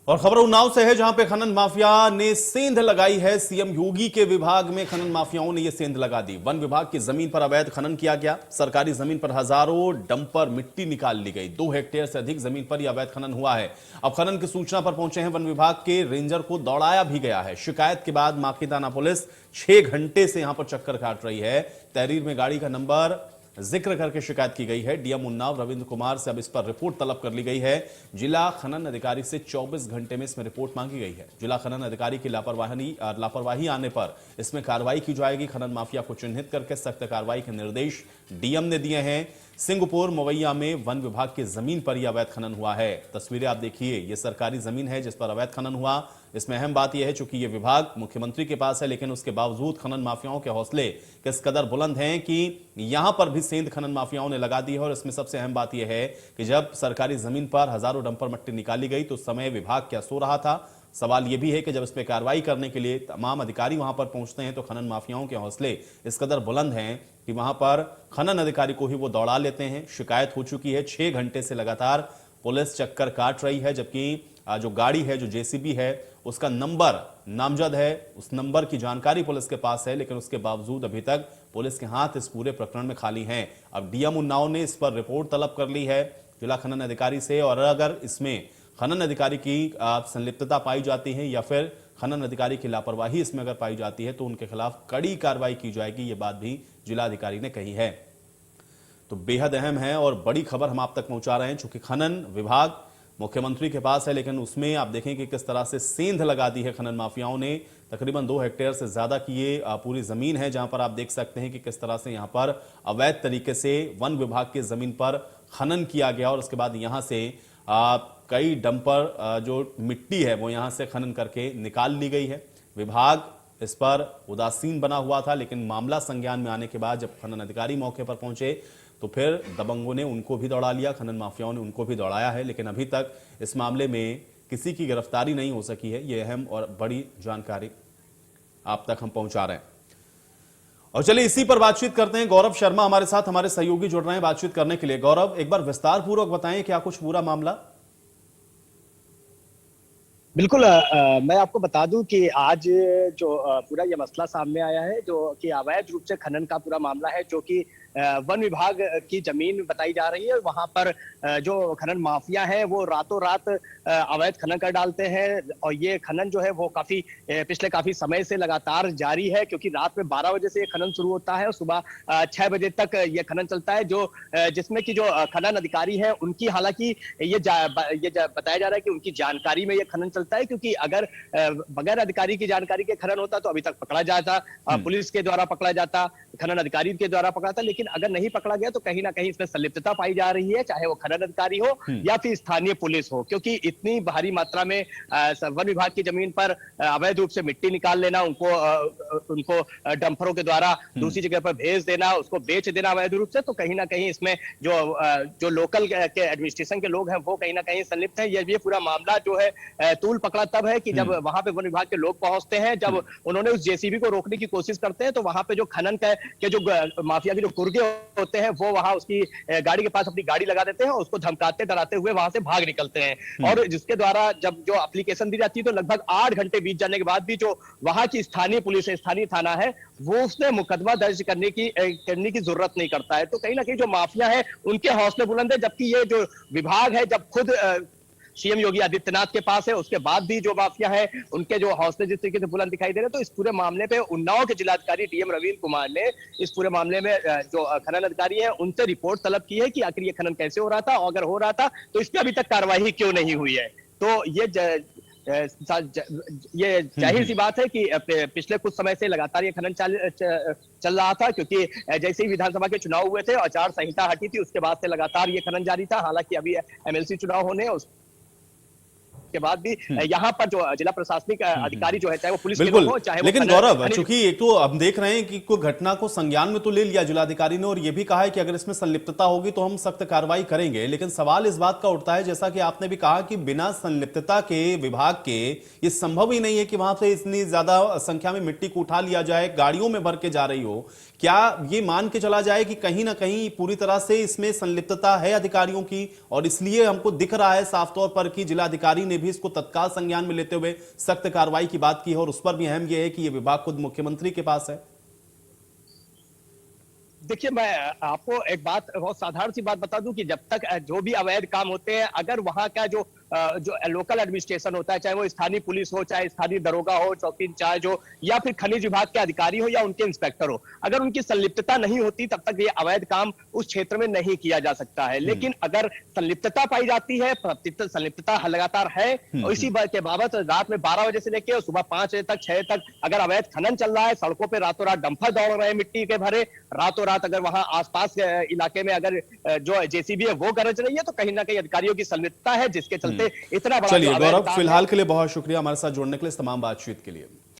और खबर उन्नाव से है, जहां पे खनन माफिया ने सेंध लगाई है। सीएम योगी के विभाग में खनन माफियाओं ने यह सेंध लगा दी। वन विभाग की जमीन पर अवैध खनन किया गया। सरकारी जमीन पर हजारों डंपर मिट्टी निकाल ली गई। 2 हेक्टेयर से अधिक जमीन पर यह अवैध खनन हुआ है। अब खनन की सूचना पर पहुंचे हैं वन विभाग के रेंजर को दौड़ाया भी गया है। शिकायत के बाद माखीताना पुलिस 6 घंटे से यहां पर चक्कर काट रही है। तहरीर में गाड़ी का नंबर जिक्र करके शिकायत की गई है। डीएम उन्नाव रविंद्र कुमार से अब इस पर रिपोर्ट तलब कर ली गई है। जिला खनन अधिकारी से 24 घंटे में इसमें रिपोर्ट मांगी गई है। जिला खनन अधिकारी की लापरवाही आने पर इसमें कार्रवाई की जाएगी। खनन माफिया को चिन्हित करके सख्त कार्रवाई के निर्देश डीएम ने दिए हैं। सिंहपुर मवैया में वन विभाग की जमीन पर यह अवैध खनन हुआ है। तस्वीरें आप देखिए, यह सरकारी जमीन है जिस पर अवैध खनन हुआ। इसमें अहम बात यह है, चूंकि यह विभाग मुख्यमंत्री के पास है, लेकिन उसके बावजूद खनन माफियाओं के हौसले किस कदर बुलंद हैं कि यहां पर भी सेंध खनन माफियाओं ने लगा दी है। और इसमें सबसे अहम बात यह है कि जब सरकारी जमीन पर हजारों डंपर मिट्टी निकाली गई तो उस समय विभाग क्या सो रहा था। सवाल यह भी है कि जब इस पर कार्रवाई करने के लिए तमाम अधिकारी वहां पर पहुंचते हैं तो खनन माफियाओं के हौसले इस कदर बुलंद हैं कि वहां पर खनन अधिकारी को ही वो दौड़ा लेते हैं। शिकायत हो चुकी है, 6 घंटे से लगातार पुलिस चक्कर काट रही है, जबकि जो गाड़ी है, जो जेसीबी है, उसका नंबर नामजद है। उस नंबर की जानकारी पुलिस के पास है, लेकिन उसके बावजूद अभी तक पुलिस के हाथ इस पूरे प्रकरण में खाली हैं। अब डीएम उन्नाव ने इस पर रिपोर्ट तलब कर ली है जिला खनन अधिकारी से, और अगर इसमें खनन अधिकारी की संलिप्तता पाई जाती है या फिर खनन अधिकारी की लापरवाही इसमें अगर पाई जाती है तो उनके खिलाफ कड़ी कार्रवाई की जाएगी। ये बात भी जिलाधिकारी ने कही है। तो बेहद अहम है और बड़ी खबर हम आप तक पहुंचा रहे हैं। चूंकि खनन विभाग मुख्यमंत्री के पास है, लेकिन उसमें आप देखें कि किस तरह से सेंध लगा दी है खनन माफियाओं ने। तकरीबन 2 हेक्टेयर से ज्यादा की ये पूरी जमीन है, जहां पर आप देख सकते हैं कि किस तरह से यहां पर अवैध तरीके से वन विभाग की जमीन पर खनन किया गया। और उसके बाद यहां से कई डंपर जो मिट्टी है वो यहां से खनन करके निकाल ली गई है। विभाग इस पर उदासीन बना हुआ था, लेकिन मामला संज्ञान में आने के बाद जब खनन अधिकारी मौके पर पहुंचे तो फिर दबंगों ने उनको भी दौड़ा लिया, खनन माफियाओं ने उनको भी दौड़ाया है। लेकिन अभी तक इस मामले में किसी की गिरफ्तारी नहीं हो सकी है। यह अहम और बड़ी जानकारी आप तक हम पहुंचा रहे हैं। और चलिए इसी पर बातचीत करते हैं। गौरव शर्मा हमारे साथ, हमारे सहयोगी जुड़ रहे हैं बातचीत करने के लिए। गौरव, एक बार विस्तार पूर्वक बताएं क्या कुछ पूरा मामला। बिल्कुल, मैं आपको बता दूं कि आज जो पूरा ये मसला सामने आया है, जो कि अवैध रूप से खनन का पूरा मामला है, जो कि वन विभाग की जमीन बताई जा रही है। वहां पर जो खनन माफिया है वो रातों रात अवैध खनन कर डालते हैं। और ये खनन जो है वो पिछले काफी समय से लगातार जारी है, क्योंकि रात में 12 बजे से ये खनन शुरू होता है और सुबह 6 बजे तक ये खनन चलता है। जिसमें कि जो खनन अधिकारी है उनकी, हालांकि ये बताया जा रहा है कि उनकी जानकारी में ये खनन चलता है, क्योंकि अगर बगैर अधिकारी की जानकारी के खनन होता तो अभी तक पकड़ा जाता, पुलिस के द्वारा पकड़ा जाता, खनन अधिकारी के द्वारा पकड़ा था। लेकिन अगर नहीं पकड़ा गया तो कहीं ना कहीं इसमें संलिप्तता पाई जा रही है, चाहे वो खनन अधिकारी हो या फिर स्थानीय पुलिस हो, क्योंकि इतनी भारी मात्रा में वन विभाग की जमीन पर अवैध रूप से मिट्टी निकाल लेना, उनको डंपरों के द्वारा दूसरी जगह पर भेज देना, उसको बेच देना अवैध रूप से, तो कहीं ना कहीं इसमें जो लोकल के एडमिनिस्ट्रेशन के लोग हैं वो कहीं ना कहीं संलिप्त हैं। ये पूरा मामला जो है तूल पकड़ा तब है कि जब वहां पे वन विभाग के लोग पहुंचते हैं, जब उन्होंने उस जेसीबी को रोकने की कोशिश करते हैं, तो वहां पे जो खनन के जो माफिया के जो कुर्गे होते हैं वो वहां उसकी गाड़ी के पास अपनी गाड़ी लगा देते हैं और उसको धमकाते डराते हुए वहां से भाग निकलते हैं। और जिसके द्वारा जब जो एप्लीकेशन दी जाती है तो लगभग 8 घंटे बीत जाने के बाद भी जो वहां की स्थानीय पुलिस है, स्थानीय थाना है, वो उसने मुकदमा दर्ज करने की जरूरत नहीं करता है। तो कहीं ना कहीं जो माफिया है उनके हौसले बुलंद है, जबकि ये जो विभाग है, जब खुद सीएम योगी आदित्यनाथ के पास है, उसके बाद भी जो माफिया है उनके जो हौसले जिस तरीके से बुलंद दिखाई दे रहे हैं। तो इस पूरे मामले पे उन्नाव के जिलाधिकारी डीएम रविंद्र कुमार ने इस पूरे मामले में जो खनन अधिकारी है उनसे रिपोर्ट तलब की है कि आखिर ये खनन कैसे हो रहा था, और अगर हो रहा था तो इस पर अभी तक कार्रवाई क्यों नहीं हुई है। तो ये जाहिर सी बात है कि पिछले कुछ समय से लगातार ये खनन चल रहा था, क्योंकि जैसे ही विधानसभा के चुनाव हुए थे, आचार संहिता हटी थी, उसके बाद से लगातार ये खनन जारी था। हालांकि अभी एमएलसी चुनाव होने के बाद भी यहाँ पर जो जिला प्रशासनिक अधिकारी जो है, चाहे वो पुलिस के लोग हो, चाहे लेकिन गौरव, चूंकि एक तो हम देख रहे हैं कि कोई घटना को संज्ञान में तो ले लिया जिलाधिकारी ने और ये भी कहा है कि अगर इसमें संलिप्तता होगी तो हम सख्त कार्रवाई करेंगे। लेकिन सवाल इस बात का उठता है, जैसा कि आपने भी कहा, कि बिना संलिप्तता के विभाग के ये संभव ही नहीं है कि वहां से इतनी ज्यादा संख्या में मिट्टी को उठा लिया जाए, गाड़ियों में भर के जा रही हो। क्या ये मान के चला जाए कि कहीं ना कहीं पूरी तरह से इसमें संलिप्तता है अधिकारियों की, और इसलिए हमको दिख रहा है साफ तौर पर कि जिलाधिकारी ने भी इसको तत्काल संज्ञान में लेते हुए सख्त कार्रवाई की बात की है और उस पर भी अहम यह है कि यह विभाग खुद मुख्यमंत्री के पास है। देखिए, मैं आपको एक बात, बहुत साधारण सी बात बता दूं कि जब तक जो भी अवैध काम होते हैं, अगर वहां का जो लोकल एडमिनिस्ट्रेशन होता है, चाहे वो स्थानीय पुलिस हो, चाहे स्थानीय दरोगा हो, चौकी इंचार्ज हो, या फिर खनिज विभाग के अधिकारी हो या उनके इंस्पेक्टर हो, अगर उनकी संलिप्तता नहीं होती तब तक ये अवैध काम उस क्षेत्र में नहीं किया जा सकता है। लेकिन अगर संलिप्तता पाई जाती है, संलिप्तता लगातार है, और इसी बात के बाबत रात में 12 बजे से लेकर सुबह 5 बजे तक, 6 तक अगर अवैध खनन चल रहा है, सड़कों पर रातों रात डंपर दौड़ रहे हैं मिट्टी के भरे, रातों रात अगर वहां आसपास इलाके में अगर जो जेसीबी है वो गरज रही है, तो कहीं ना कहीं अधिकारियों की संलिप्तता है, जिसके चलते इतना बड़ा चलिए गौरव, फिलहाल के लिए बहुत शुक्रिया हमारे साथ जुड़ने के लिए, इस तमाम बातचीत के लिए।